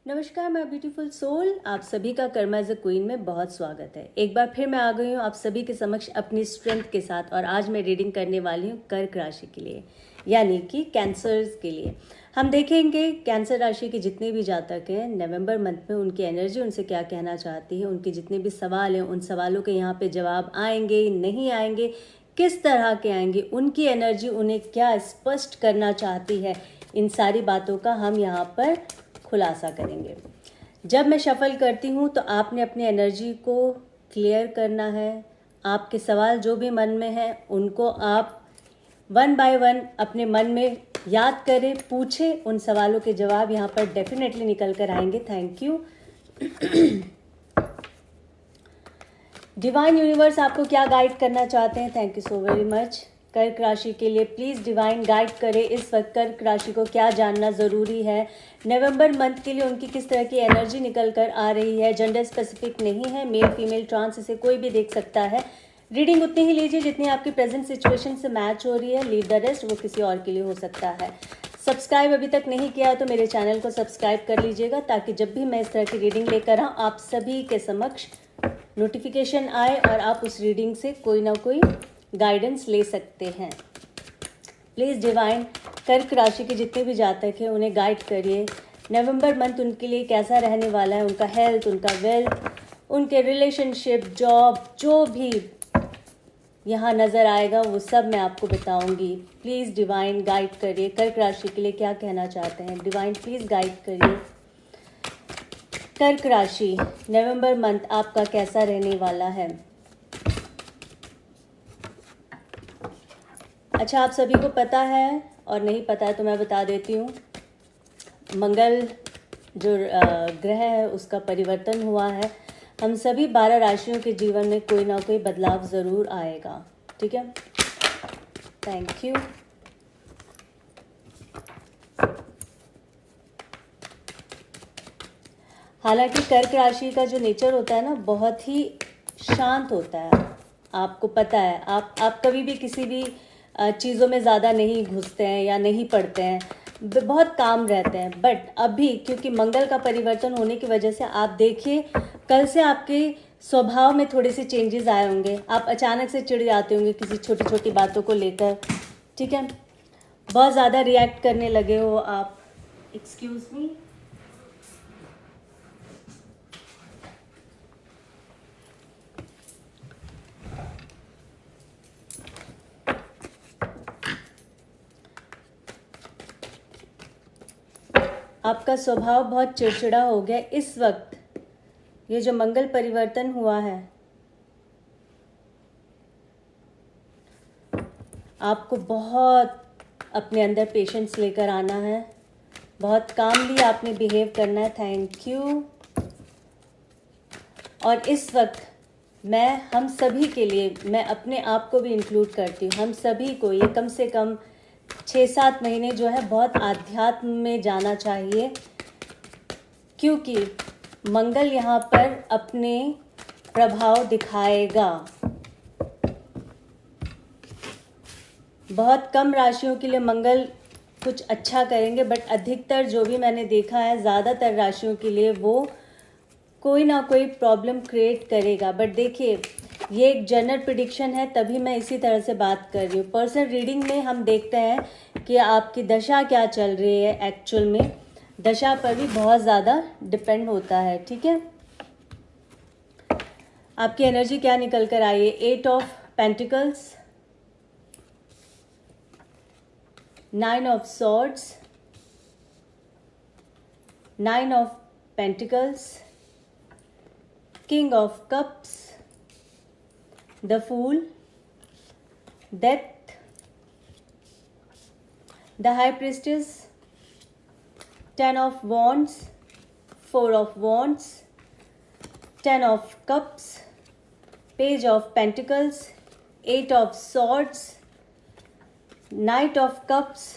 नमस्कार my beautiful soul, आप सभी का कर्मा एज अ क्वीन में बहुत स्वागत है। एक बार फिर मैं आ गई हूँ आप सभी के समक्ष अपनी स्ट्रेंथ के साथ, और आज मैं रीडिंग करने वाली हूँ कर्क राशि के लिए, यानी कि कैंसर्स के लिए। हम देखेंगे कैंसर राशि के जितने भी जातक हैं नवंबर मंथ में उनकी एनर्जी उनसे क्या कहना चाहती है, उनके जितने भी सवाल हैं उन सवालों के यहाँ पे जवाब आएंगे नहीं आएंगे, किस तरह के आएंगे, उनकी एनर्जी उन्हें क्या स्पष्ट करना चाहती है, इन सारी बातों का हम यहाँ पर खुलासा करेंगे। जब मैं शफल करती हूँ तो आपने अपनी एनर्जी को क्लियर करना है। आपके सवाल जो भी मन में हैं उनको आप वन बाय वन अपने मन में याद करें, पूछें। उन सवालों के जवाब यहाँ पर डेफिनेटली निकल कर आएंगे। Thank you. डिवाइन यूनिवर्स आपको क्या गाइड करना चाहते हैं? Thank you so very much. कर्क राशि के लिए प्लीज़ डिवाइन गाइड करें, इस वक्त कर्क राशि को क्या जानना ज़रूरी है, नवंबर मंथ के लिए उनकी किस तरह की एनर्जी निकल कर आ रही है। जेंडर स्पेसिफिक नहीं है, मेल फीमेल ट्रांस, इसे कोई भी देख सकता है। रीडिंग उतनी ही लीजिए जितनी आपकी प्रेजेंट सिचुएशन से मैच हो रही है। लीव द रेस्ट, वो किसी और के लिए हो सकता है। सब्सक्राइब अभी तक नहीं किया तो मेरे चैनल को सब्सक्राइब कर लीजिएगा, ताकि जब भी मैं इस तरह की रीडिंग लेकर आऊँ आप सभी के समक्ष नोटिफिकेशन आए और आप उस रीडिंग से कोई ना कोई गाइडेंस ले सकते हैं। प्लीज़ डिवाइन कर्क राशि के जितने भी जातक हैं उन्हें गाइड करिए। नवंबर मंथ उनके लिए कैसा रहने वाला है, उनका हेल्थ, उनका वेल्थ, उनके रिलेशनशिप, जॉब, जो भी यहाँ नज़र आएगा वो सब मैं आपको बताऊंगी। प्लीज़ डिवाइन गाइड करिए, कर्क राशि के लिए क्या कहना चाहते हैं। डिवाइन प्लीज़ गाइड करिए। कर्क राशि नवंबर मंथ आपका कैसा रहने वाला है। अच्छा, आप सभी को पता है और नहीं पता है तो मैं बता देती हूँ। मंगल जो ग्रह है उसका परिवर्तन हुआ है। हम सभी 12 राशियों के जीवन में कोई ना कोई बदलाव ज़रूर आएगा। ठीक है, थैंक यू। हालांकि कर्क राशि का जो नेचर होता है ना, बहुत ही शांत होता है। आपको पता है, आप कभी भी किसी भी चीज़ों में ज़्यादा नहीं घुसते हैं या नहीं पढ़ते हैं, बहुत काम रहते हैं। बट अभी क्योंकि मंगल का परिवर्तन होने की वजह से आप देखिए, कल से आपके स्वभाव में थोड़े से चेंजेस आए होंगे। आप अचानक से चिढ़ जाते होंगे किसी छोटी छोटी बातों को लेकर। ठीक है, बहुत ज़्यादा रिएक्ट करने लगे हो आप। Excuse me. आपका स्वभाव बहुत चिड़चिड़ा हो गया इस वक्त। ये जो मंगल परिवर्तन हुआ है, आपको बहुत अपने अंदर पेशेंस लेकर आना है, बहुत कामली आपने बिहेव करना है। Thank you. और इस वक्त हम सभी के लिए, मैं अपने आप को भी इंक्लूड करती हूँ, हम सभी को ये कम से कम 6-7 महीने जो है बहुत आध्यात्म में जाना चाहिए, क्योंकि मंगल यहाँ पर अपने प्रभाव दिखाएगा। बहुत कम राशियों के लिए मंगल कुछ अच्छा करेंगे, बट अधिकतर जो भी मैंने देखा है, ज़्यादातर राशियों के लिए वो कोई ना कोई प्रॉब्लम क्रिएट करेगा। बट देखिए, ये एक जनरल प्रिडिक्शन है, तभी मैं इसी तरह से बात कर रही हूँ। पर्सनल रीडिंग में हम देखते हैं कि आपकी दशा क्या चल रही है। एक्चुअल में दशा पर भी बहुत ज़्यादा डिपेंड होता है। ठीक है, आपकी एनर्जी क्या निकल कर आई है। 8 of pentacles, 9 of swords, 9 of pentacles, king of cups, the fool, death, the high priestess, 10 of wands, 4 of wands, 10 of cups, page of pentacles, 8 of swords, knight of cups,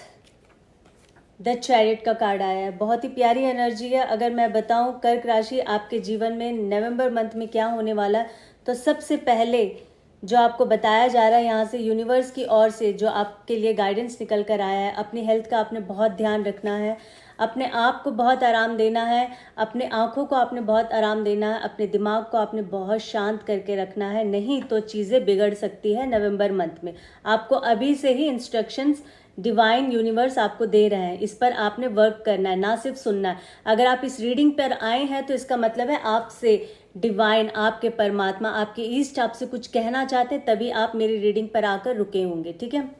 the chariot का card आया है। बहुत ही प्यारी energy है। अगर मैं बताऊं कर्क राशि आपके जीवन में नवंबर मंथ में क्या होने वाला है, तो सबसे पहले जो आपको बताया जा रहा है यहाँ से यूनिवर्स की ओर से, जो आपके लिए गाइडेंस निकल कर आया है, अपनी हेल्थ का आपने बहुत ध्यान रखना है। अपने आप को बहुत आराम देना है, अपने आँखों को आपने बहुत आराम देना है, अपने दिमाग को आपने बहुत शांत करके रखना है, नहीं तो चीज़ें बिगड़ सकती है नवंबर मंथ में। आपको अभी से ही इंस्ट्रक्शंस डिवाइन यूनिवर्स आपको दे रहे हैं, इस पर आपने वर्क करना है, ना सिर्फ सुनना है। अगर आप इस रीडिंग पर आए हैं तो इसका मतलब है आपसे डिवाइन, आपके परमात्मा, आपके ईस्ट आपसे कुछ कहना चाहते हैं, तभी आप मेरी रीडिंग पर आकर रुके होंगे, ठीक है।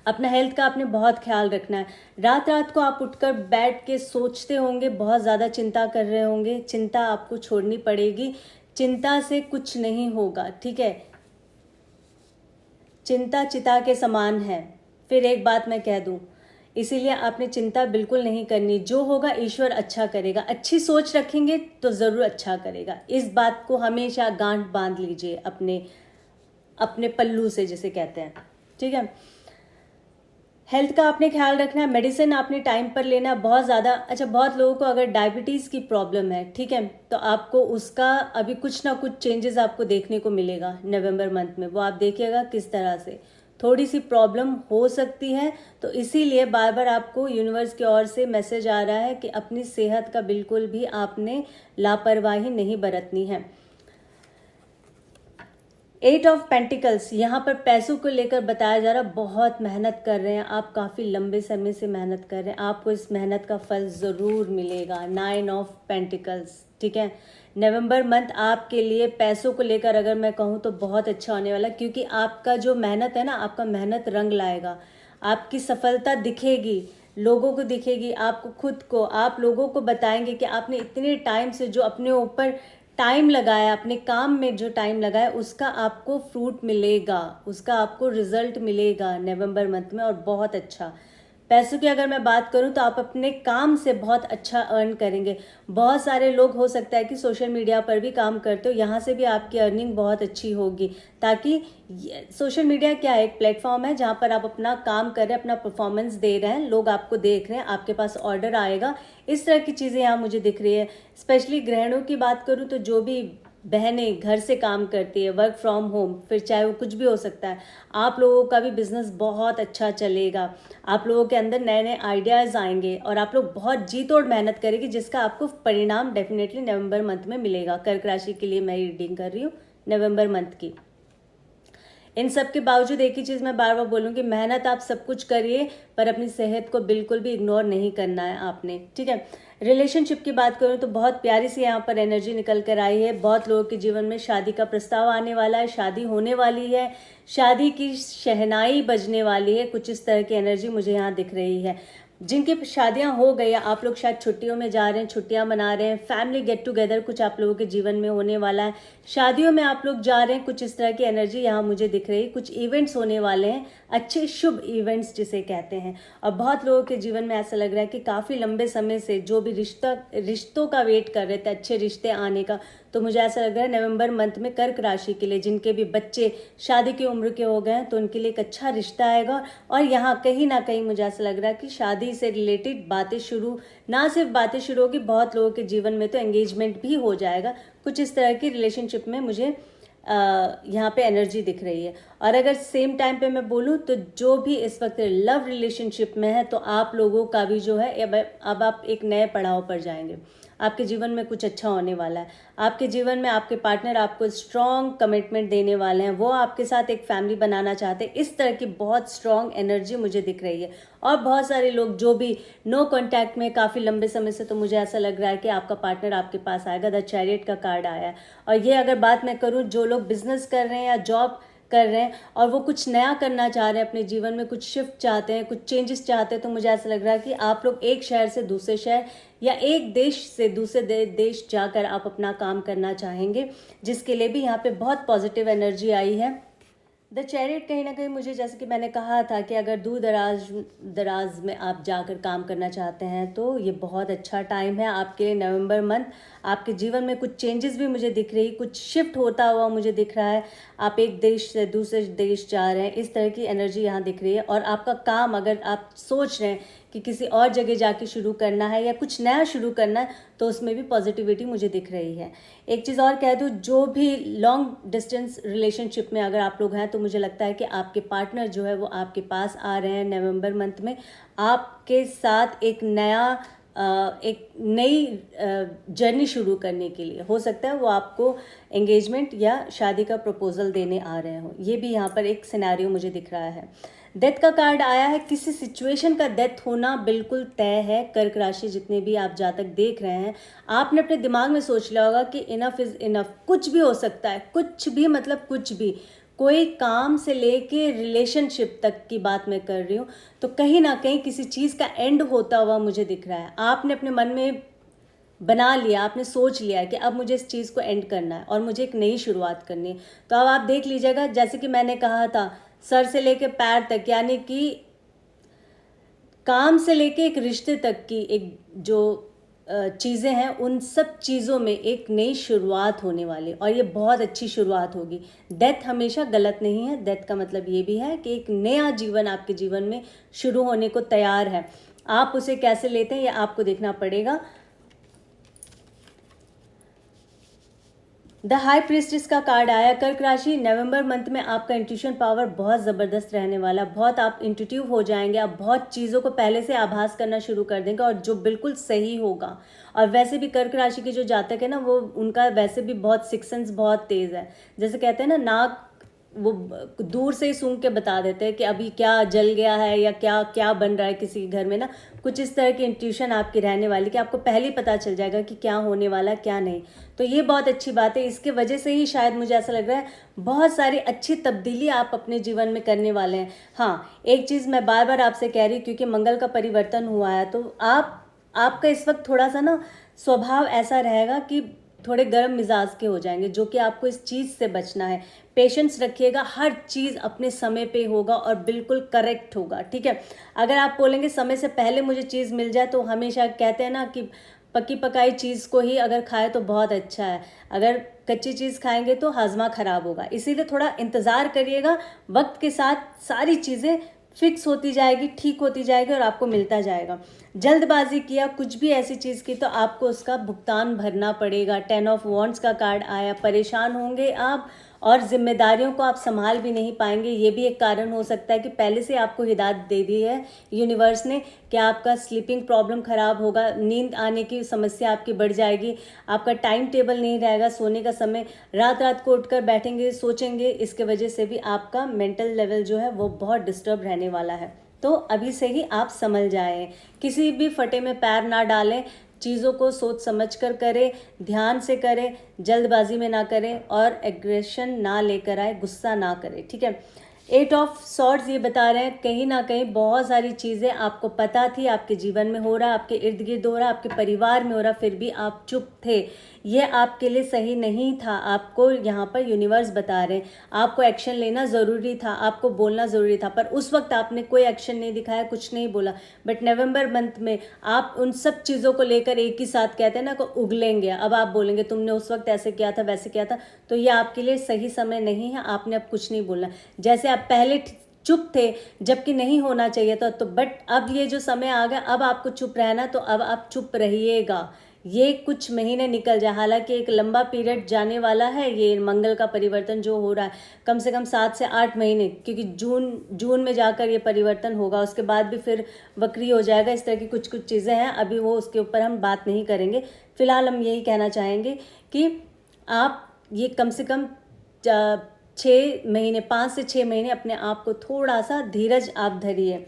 अपना हेल्थ का आपने बहुत ख्याल रखना है। रात रात को आप उठकर बैठ के सोचते होंगे, बहुत ज़्यादा चिंता कर रहे होंगे, चिंता आपको छोड़नी पड़ेगी। चिंता से कुछ नहीं होगा, ठीक है। चिंता चिता के समान है। फिर एक बात मैं कह दूं, इसीलिए आपने चिंता बिल्कुल नहीं करनी। जो होगा ईश्वर अच्छा करेगा। अच्छी सोच रखेंगे तो ज़रूर अच्छा करेगा। इस बात को हमेशा गांठ बांध लीजिए अपने अपने पल्लू से, जिसे कहते हैं, ठीक है। हेल्थ का आपने ख्याल रखना है, मेडिसिन आपने टाइम पर लेना। बहुत ज़्यादा अच्छा, बहुत लोगों को अगर डायबिटीज़ की प्रॉब्लम है, ठीक है, तो आपको उसका अभी कुछ ना कुछ चेंजेस आपको देखने को मिलेगा नवंबर मंथ में। वो आप देखिएगा किस तरह से थोड़ी सी प्रॉब्लम हो सकती है। तो इसीलिए बार बार आपको यूनिवर्स की ओर से मैसेज आ रहा है कि अपनी सेहत का बिल्कुल भी आपने लापरवाही नहीं बरतनी है। 8 ऑफ पेंटिकल्स यहाँ पर पैसों को लेकर बताया जा रहा है। बहुत मेहनत कर रहे हैं आप, काफ़ी लंबे समय से मेहनत कर रहे हैं, आपको इस मेहनत का फल ज़रूर मिलेगा। 9 ऑफ पेंटिकल्स, ठीक है। नवंबर मंथ आपके लिए पैसों को लेकर अगर मैं कहूँ तो बहुत अच्छा होने वाला, क्योंकि आपका जो मेहनत है ना, आपका मेहनत रंग लाएगा। आपकी सफलता दिखेगी, लोगों को दिखेगी, आपको खुद को, आप लोगों को बताएंगे कि आपने इतने टाइम से जो अपने ऊपर टाइम लगाया, अपने काम में जो टाइम लगाया, उसका आपको फ्रूट मिलेगा, उसका आपको रिजल्ट मिलेगा नवंबर मंथ में, और बहुत अच्छा। पैसों की अगर मैं बात करूं तो आप अपने काम से बहुत अच्छा अर्न करेंगे। बहुत सारे लोग हो सकता है कि सोशल मीडिया पर भी काम करते हो, यहाँ से भी आपकी अर्निंग बहुत अच्छी होगी। ताकि सोशल मीडिया क्या है, एक प्लेटफॉर्म है जहाँ पर आप अपना काम कर रहे हैं, अपना परफॉर्मेंस दे रहे हैं, लोग आपको देख रहे हैं, आपके पास ऑर्डर आएगा, इस तरह की चीज़ें यहाँ मुझे दिख रही है। स्पेशली गृहिणियों की बात करूँ तो जो भी बहनें घर से काम करती है, वर्क फ्रॉम होम, फिर चाहे वो कुछ भी हो सकता है, आप लोगों का भी बिजनेस बहुत अच्छा चलेगा। आप लोगों के अंदर नए नए आइडियाज़ आएंगे और आप लोग बहुत जी तोड़ मेहनत करेंगे, जिसका आपको परिणाम डेफिनेटली नवंबर मंथ में मिलेगा। कर्क राशि के लिए मैं रीडिंग कर रही हूँ नवंबर मंथ की। इन सब के बावजूद एक ही चीज़ मैं बार बार बोलूँगी, मेहनत आप सब कुछ करिए, पर अपनी सेहत को बिल्कुल भी इग्नोर नहीं करना है आपने, ठीक है। रिलेशनशिप की बात करूँ तो बहुत प्यारी सी यहाँ पर एनर्जी निकल कर आई है। बहुत लोगों के जीवन में शादी का प्रस्ताव आने वाला है, शादी होने वाली है, शादी की शहनाई बजने वाली है, कुछ इस तरह की एनर्जी मुझे यहाँ दिख रही है। जिनकी शादियां हो गई, आप लोग शायद छुट्टियों में जा रहे हैं, छुट्टियां मना रहे हैं, फैमिली गेट टुगेदर कुछ आप लोगों के जीवन में होने वाला है, शादियों में आप लोग जा रहे हैं, कुछ इस तरह की एनर्जी यहाँ मुझे दिख रही है। कुछ इवेंट्स होने वाले हैं, अच्छे शुभ इवेंट्स जिसे कहते हैं। और बहुत लोगों के जीवन में ऐसा लग रहा है कि काफ़ी लंबे समय से जो भी रिश्तों का वेट कर रहे थे, अच्छे रिश्ते आने का, तो मुझे ऐसा लग रहा है नवंबर मंथ में कर्क राशि के लिए जिनके भी बच्चे शादी की उम्र के हो गए हैं, तो उनके लिए एक अच्छा रिश्ता आएगा। और यहाँ कहीं ना कहीं मुझे ऐसा लग रहा है कि शादी से रिलेटेड बातें शुरू, ना सिर्फ बातें शुरू होगी, बहुत लोगों के जीवन में तो एंगेजमेंट भी हो जाएगा। कुछ इस तरह की रिलेशनशिप में मुझे यहाँ पे एनर्जी दिख रही है। और अगर सेम टाइम पे मैं बोलूँ तो जो भी इस वक्त लव रिलेशनशिप में है, तो आप लोगों का भी जो है अब आप एक नए पड़ाव पर जाएंगे। आपके जीवन में कुछ अच्छा होने वाला है। आपके जीवन में आपके पार्टनर आपको स्ट्रॉन्ग कमिटमेंट देने वाले हैं, वो आपके साथ एक फैमिली बनाना चाहते हैं। इस तरह की बहुत स्ट्रॉन्ग एनर्जी मुझे दिख रही है। और बहुत सारे लोग जो भी नो कांटेक्ट में काफ़ी लंबे समय से, तो मुझे ऐसा लग रहा है कि आपका पार्टनर आपके पास आएगा। द चैरियट का कार्ड आया है। और ये अगर बात मैं करूँ, जो लोग बिजनेस कर रहे हैं या जॉब कर रहे हैं और वो कुछ नया करना चाह रहे हैं अपने जीवन में, कुछ शिफ्ट चाहते हैं, कुछ चेंजेस चाहते हैं, तो मुझे ऐसा लग रहा है कि आप लोग एक शहर से दूसरे शहर या एक देश से दूसरे देश जाकर आप अपना काम करना चाहेंगे, जिसके लिए भी यहाँ पे बहुत पॉजिटिव एनर्जी आई है। द चैरियट कहीं ना कहीं मुझे, जैसे कि मैंने कहा था कि अगर दूर दराज में आप जाकर काम करना चाहते हैं, तो ये बहुत अच्छा टाइम है आपके लिए नवंबर मंथ। आपके जीवन में कुछ चेंजेस भी मुझे दिख रही, कुछ शिफ्ट होता हुआ मुझे दिख रहा है। आप एक देश से दूसरे देश जा रहे हैं, इस तरह की एनर्जी यहाँ दिख रही है। और आपका काम, अगर आप सोच रहे हैं कि किसी और जगह जाके शुरू करना है या कुछ नया शुरू करना है, तो उसमें भी पॉजिटिविटी मुझे दिख रही है। एक चीज़ और कह दूँ, जो भी लॉन्ग डिस्टेंस रिलेशनशिप में अगर आप लोग हैं तो मुझे लगता है कि आपके पार्टनर जो है वो आपके पास आ रहे हैं नवंबर मंथ में, आपके साथ एक नई जर्नी शुरू करने के लिए। हो सकता है वो आपको एंगेजमेंट या शादी का प्रपोजल देने आ रहे हो, ये भी यहाँ पर एक सिनेरियो मुझे दिख रहा है। डेथ का कार्ड आया है, किसी सिचुएशन का डेथ होना बिल्कुल तय है। कर्क राशि जितने भी आप जातक देख रहे हैं, आपने अपने दिमाग में सोच लिया होगा कि इनफ इज़ इनफ, कुछ भी हो सकता है, कुछ भी मतलब कुछ भी, कोई काम से लेके रिलेशनशिप तक की बात मैं कर रही हूँ, तो कहीं ना कहीं किसी चीज़ का एंड होता हुआ मुझे दिख रहा है। आपने अपने मन में बना लिया, आपने सोच लिया कि अब मुझे इस चीज़ को एंड करना है और मुझे एक नई शुरुआत करनी है। तो अब आप देख लीजिएगा, जैसे कि मैंने कहा था, सर से लेके पैर तक, यानी कि काम से लेके एक रिश्ते तक की एक जो चीज़ें हैं, उन सब चीज़ों में एक नई शुरुआत होने वाली, और ये बहुत अच्छी शुरुआत होगी। डेथ हमेशा गलत नहीं है। डेथ का मतलब ये भी है कि एक नया जीवन आपके जीवन में शुरू होने को तैयार है। आप उसे कैसे लेते हैं ये आपको देखना पड़ेगा। द हाई प्रीस्टेस का कार्ड आया। कर्क राशि, नवंबर मंथ में आपका इंट्यूशन पावर बहुत ज़बरदस्त रहने वाला। बहुत आप इंट्यूटिव हो जाएंगे, आप बहुत चीज़ों को पहले से आभास करना शुरू कर देंगे, और जो बिल्कुल सही होगा। और वैसे भी कर्क राशि के जो जातक है ना, वो उनका वैसे भी बहुत सिक्स सेंस बहुत तेज़ है। जैसे कहते हैं ना, नाक वो दूर से ही सूंघ के बता देते हैं कि अभी क्या जल गया है या क्या क्या बन रहा है किसी घर में ना, कुछ इस तरह की इंट्यूशन आपकी रहने वाली कि आपको पहले ही पता चल जाएगा कि क्या होने वाला क्या नहीं। तो ये बहुत अच्छी बात है। इसके वजह से ही शायद मुझे ऐसा लग रहा है बहुत सारी अच्छी तब्दीली आप अपने जीवन में करने वाले हैं। हाँ, एक चीज़ मैं बार बार आपसे कह रही हूँ, क्योंकि मंगल का परिवर्तन हुआ है, तो आपका इस वक्त थोड़ा सा ना स्वभाव ऐसा रहेगा कि थोड़े गर्म मिजाज के हो जाएंगे, जो कि आपको इस चीज़ से बचना है। पेशेंस रखिएगा, हर चीज़ अपने समय पे होगा और बिल्कुल करेक्ट होगा, ठीक है। अगर आप बोलेंगे समय से पहले मुझे चीज़ मिल जाए, तो हमेशा कहते हैं ना कि पकी पकाई चीज़ को ही अगर खाए तो बहुत अच्छा है, अगर कच्ची चीज़ खाएंगे तो हाजमा ख़राब होगा। इसीलिए थोड़ा इंतज़ार करिएगा, वक्त के साथ सारी चीज़ें फिक्स होती जाएगी, ठीक होती जाएगी और आपको मिलता जाएगा। जल्दबाजी किया कुछ भी ऐसी चीज़ की तो आपको उसका भुगतान भरना पड़ेगा। 10 ऑफ वॉन्ड्स का कार्ड आया। परेशान होंगे आप और जिम्मेदारियों को आप संभाल भी नहीं पाएंगे। ये भी एक कारण हो सकता है कि पहले से आपको हिदायत दे दी है यूनिवर्स ने कि आपका स्लीपिंग प्रॉब्लम ख़राब होगा, नींद आने की समस्या आपकी बढ़ जाएगी, आपका टाइम टेबल नहीं रहेगा सोने का समय, रात रात को उठकर बैठेंगे सोचेंगे। इसके वजह से भी आपका मेंटल लेवल जो है वो बहुत डिस्टर्ब रहने वाला है। तो अभी से ही आप समझ जाएं, किसी भी फटे में पैर ना डालें, चीज़ों को सोच समझ कर करें, ध्यान से करें, जल्दबाजी में ना करें और एग्रेशन ना लेकर आए, गुस्सा ना करें, ठीक है। 8 ऑफ सॉर्ड्स ये बता रहे हैं कहीं ना कहीं बहुत सारी चीज़ें आपको पता थी, आपके जीवन में हो रहा, आपके इर्द गिर्द हो रहा, आपके परिवार में हो रहा, फिर भी आप चुप थे। ये आपके लिए सही नहीं था। आपको यहाँ पर यूनिवर्स बता रहे हैं आपको एक्शन लेना ज़रूरी था, आपको बोलना ज़रूरी था, पर उस वक्त आपने कोई एक्शन नहीं दिखाया, कुछ नहीं बोला। बट नवंबर मंथ में आप उन सब चीज़ों को लेकर एक ही साथ कहते हैं ना को उगलेंगे। अब आप बोलेंगे तुमने उस वक्त ऐसे किया था वैसे किया था, तो ये आपके लिए सही समय नहीं है। आपने अब कुछ नहीं बोलना। जैसे आप पहले चुप थे जबकि नहीं होना चाहिए था, तो बट अब ये जो समय आ गया, अब आपको चुप रहना, तो अब आप चुप रहिएगा। ये कुछ महीने निकल जाए, हालांकि एक लंबा पीरियड जाने वाला है। ये मंगल का परिवर्तन जो हो रहा है कम से कम 7 से 8 महीने, क्योंकि जून में जाकर ये परिवर्तन होगा, उसके बाद भी फिर वक्री हो जाएगा। इस तरह की कुछ कुछ चीज़ें हैं, अभी वो उसके ऊपर हम बात नहीं करेंगे। फिलहाल हम यही कहना चाहेंगे कि आप ये कम से कम 6 महीने, 5 से 6 महीने अपने आप को थोड़ा सा धीरज आप धरिए,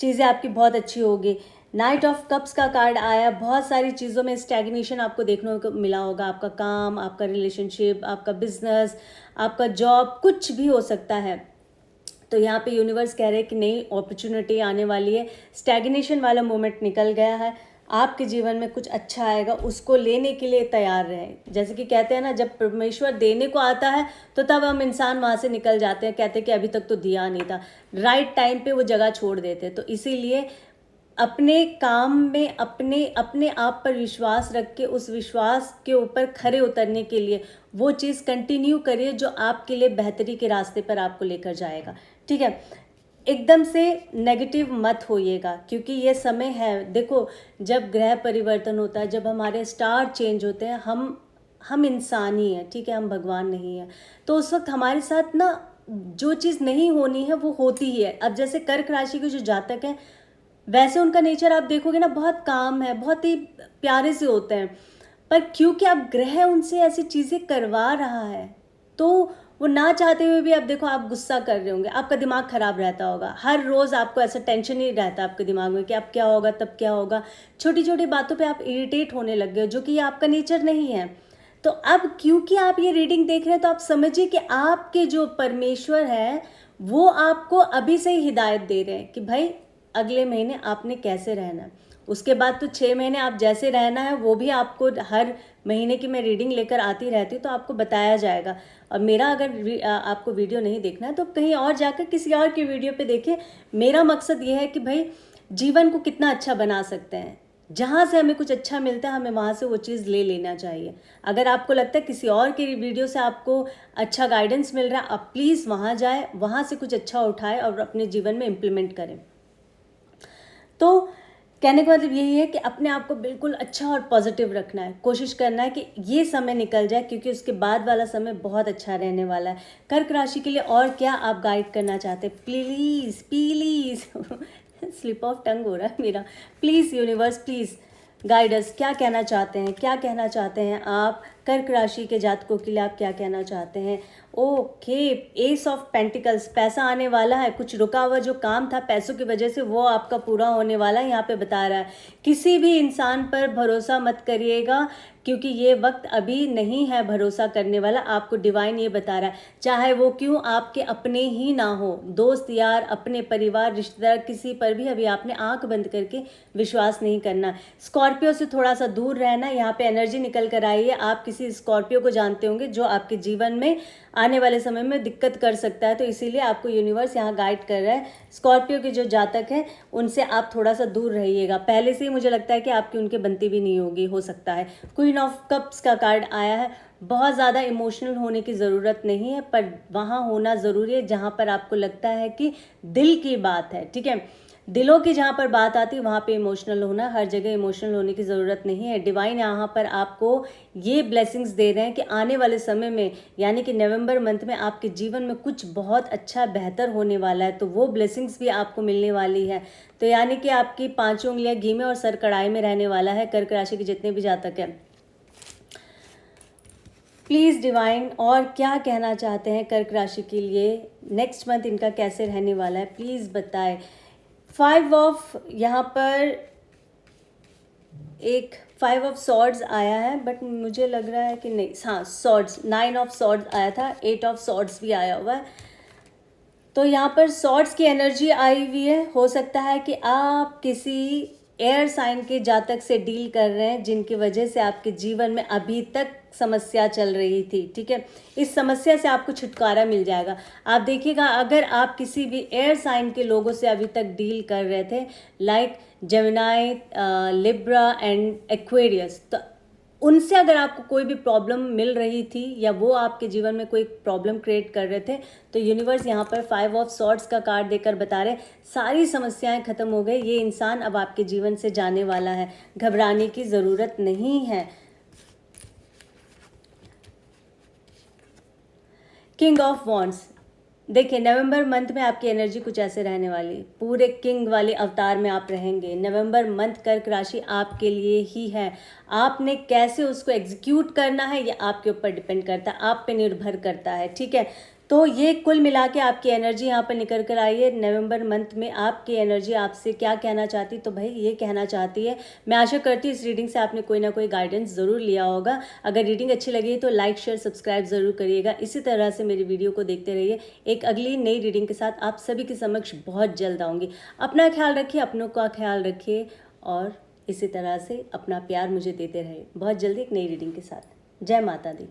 चीज़ें आपकी बहुत अच्छी होगी। नाइट ऑफ कप्स का कार्ड आया। बहुत सारी चीज़ों में स्टैग्नेशन आपको देखने को मिला होगा। आपका काम, आपका रिलेशनशिप, आपका बिजनेस, आपका जॉब, कुछ भी हो सकता है। तो यहाँ पे यूनिवर्स कह रहे हैं कि नई अपॉर्चुनिटी आने वाली है। स्टैग्नेशन वाला मोमेंट निकल गया है, आपके जीवन में कुछ अच्छा आएगा, उसको लेने के लिए तैयार रहें। जैसे कि कहते हैं ना, जब परमेश्वर देने को आता है तो तब हम इंसान वहाँ से निकल जाते हैं, कहते हैं कि अभी तक तो दिया नहीं था। राइट टाइम पे वो जगह छोड़ देते हैं। तो इसीलिए अपने काम में अपने आप पर विश्वास रख के उस विश्वास के ऊपर खरे उतरने के लिए वो चीज़ कंटिन्यू करिए जो आपके लिए बेहतरी के रास्ते पर आपको लेकर जाएगा, ठीक है। एकदम से नेगेटिव मत होइएगा, क्योंकि ये समय है, देखो जब ग्रह परिवर्तन होता है, जब हमारे स्टार चेंज होते हैं, हम इंसान ही हैं, ठीक है, हम भगवान नहीं हैं। तो उस वक्त हमारे साथ ना जो चीज़ नहीं होनी है वो होती ही है। अब जैसे कर्क राशि के जो जातक हैं, वैसे उनका नेचर आप देखोगे ना बहुत काम है, बहुत ही प्यारे से होते हैं, पर क्योंकि अब ग्रह उनसे ऐसी चीज़ें करवा रहा है, तो वो ना चाहते हुए भी, अब देखो आप गुस्सा कर रहे होंगे, आपका दिमाग खराब रहता होगा, हर रोज़ आपको ऐसा टेंशन ही रहता है आपके दिमाग में कि अब क्या होगा, तब क्या होगा, छोटी छोटी बातों पे आप इरिटेट होने लग गए हो, जो कि ये आपका नेचर नहीं है। तो अब क्योंकि आप ये रीडिंग देख रहे हैं, तो आप समझिए कि आपके जो परमेश्वर है वो आपको अभी से ही हिदायत दे रहे हैं कि भाई अगले महीने आपने कैसे रहना है। उसके बाद तो 6 महीने आप जैसे रहना है वो भी आपको हर महीने की मैं रीडिंग लेकर आती रहती हूँ, तो आपको बताया जाएगा। और मेरा अगर आपको वीडियो नहीं देखना है तो कहीं और जाकर किसी और की वीडियो पे देखें। मेरा मकसद ये है कि भाई जीवन को कितना अच्छा बना सकते हैं, जहाँ से हमें कुछ अच्छा मिलता है हमें वहाँ से वो चीज़ ले लेना चाहिए। अगर आपको लगता है किसी और की वीडियो से आपको अच्छा गाइडेंस मिल रहा है, आप प्लीज़ वहाँ जाए, वहाँ से कुछ अच्छा उठाए और अपने जीवन में इम्प्लीमेंट करें। तो कहने का मतलब यही है कि अपने आप को बिल्कुल अच्छा और पॉजिटिव रखना है, कोशिश करना है कि ये समय निकल जाए, क्योंकि उसके बाद वाला समय बहुत अच्छा रहने वाला है। कर्क राशि के लिए और क्या आप गाइड करना चाहते हैं, please please slip of tongue हो रहा है मेरा, प्लीज़ यूनिवर्स प्लीज़ गाइडर्स, क्या कहना चाहते हैं, क्या कहना चाहते हैं आप कर्क राशि के जातकों के लिए, आप क्या कहना चाहते हैं। ओके, एस ऑफ पेंटिकल्स, पैसा आने वाला है, कुछ रुका हुआ जो काम था पैसों की वजह से वो आपका पूरा होने वाला है, यहाँ पे बता रहा है। किसी भी इंसान पर भरोसा मत करिएगा, क्योंकि ये वक्त अभी नहीं है भरोसा करने वाला, आपको डिवाइन ये बता रहा है। चाहे वो क्यों आपके अपने ही ना हो, दोस्त यार, अपने परिवार, रिश्तेदार, किसी पर भी अभी आपने आंख बंद करके विश्वास नहीं करना। स्कॉर्पियो से थोड़ा सा दूर रहना, यहाँ पे एनर्जी निकल कर आई है। आप किसी स्कॉर्पियो को जानते होंगे जो आपके जीवन में आने वाले समय में दिक्कत कर सकता है, तो इसीलिए आपको यूनिवर्स यहाँ गाइड कर रहा है। स्कॉर्पियो के जो जातक हैं उनसे आप थोड़ा सा दूर रहिएगा। पहले से ही मुझे लगता है कि आपकी उनके बनती भी नहीं होगी, हो सकता है। क्वीन ऑफ कप्स का कार्ड आया है। बहुत ज़्यादा इमोशनल होने की ज़रूरत नहीं है, पर वहाँ होना ज़रूरी है जहाँ पर आपको लगता है कि दिल की बात है, ठीक है। दिलों की जहाँ पर बात आती है वहाँ पे इमोशनल होना, हर जगह इमोशनल होने की ज़रूरत नहीं है। डिवाइन यहाँ पर आपको ये ब्लेसिंग्स दे रहे हैं कि आने वाले समय में, यानी कि नवंबर मंथ में, आपके जीवन में कुछ बहुत अच्छा बेहतर होने वाला है, तो वो ब्लेसिंग्स भी आपको मिलने वाली है। तो यानी कि आपकी 5 उंगलियाँ घी में और सर कढ़ाई में रहने वाला है। कर्क राशि के जितने भी जातक हैं, प्लीज़ डिवाइन और क्या कहना चाहते हैं कर्क राशि के लिए, नेक्स्ट मंथ इनका कैसे रहने वाला है, प्लीज़ बताएं। 5 ऑफ, यहाँ पर एक 5 ऑफ सॉर्ड्स आया है, बट मुझे लग रहा है कि नहीं, हाँ सॉर्ड्स, 9 ऑफ सॉर्ड्स आया था, 8 ऑफ सॉर्ड्स भी आया हुआ है। तो यहाँ पर सॉर्ड्स की एनर्जी आई हुई है। हो सकता है कि आप किसी एयर साइन के जातक से डील कर रहे हैं, जिनकी वजह से आपके जीवन में अभी तक समस्या चल रही थी, ठीक है। इस समस्या से आपको छुटकारा मिल जाएगा। आप देखिएगा, अगर आप किसी भी एयर साइन के लोगों से अभी तक डील कर रहे थे, like Gemini, Libra and Aquarius, तो उनसे अगर आपको कोई भी प्रॉब्लम मिल रही थी या वो आपके जीवन में कोई प्रॉब्लम क्रिएट कर रहे थे, तो यूनिवर्स यहाँ पर 5 ऑफ सॉर्ड्स का कार्ड देकर बता रहे सारी समस्याएं खत्म हो गई, ये इंसान अब आपके जीवन से जाने वाला है, घबराने की ज़रूरत नहीं है। किंग ऑफ वॉन्ड्स, देखिए नवंबर मंथ में आपकी एनर्जी कुछ ऐसे रहने वाली, पूरे किंग वाले अवतार में आप रहेंगे। नवंबर मंथ कर्क राशि आपके लिए ही है। आपने कैसे उसको एग्जीक्यूट करना है ये आपके ऊपर डिपेंड करता है, आप पे निर्भर करता है, ठीक है। तो ये कुल मिला के आपकी एनर्जी यहाँ पर निकल कर आई है। नवंबर मंथ में आपकी एनर्जी आपसे क्या कहना चाहती, तो भाई ये कहना चाहती है, मैं आशा करती हूँ इस रीडिंग से आपने कोई ना कोई गाइडेंस ज़रूर लिया होगा। अगर रीडिंग अच्छी लगी तो लाइक शेयर सब्सक्राइब ज़रूर करिएगा। इसी तरह से मेरी वीडियो को देखते रहिए। एक अगली नई रीडिंग के साथ आप सभी के समक्ष बहुत जल्द आऊँगी। अपना ख्याल रखिए, अपनों का ख्याल रखिए, और इसी तरह से अपना प्यार मुझे देते रहे। बहुत जल्दी एक नई रीडिंग के साथ। जय माता दी।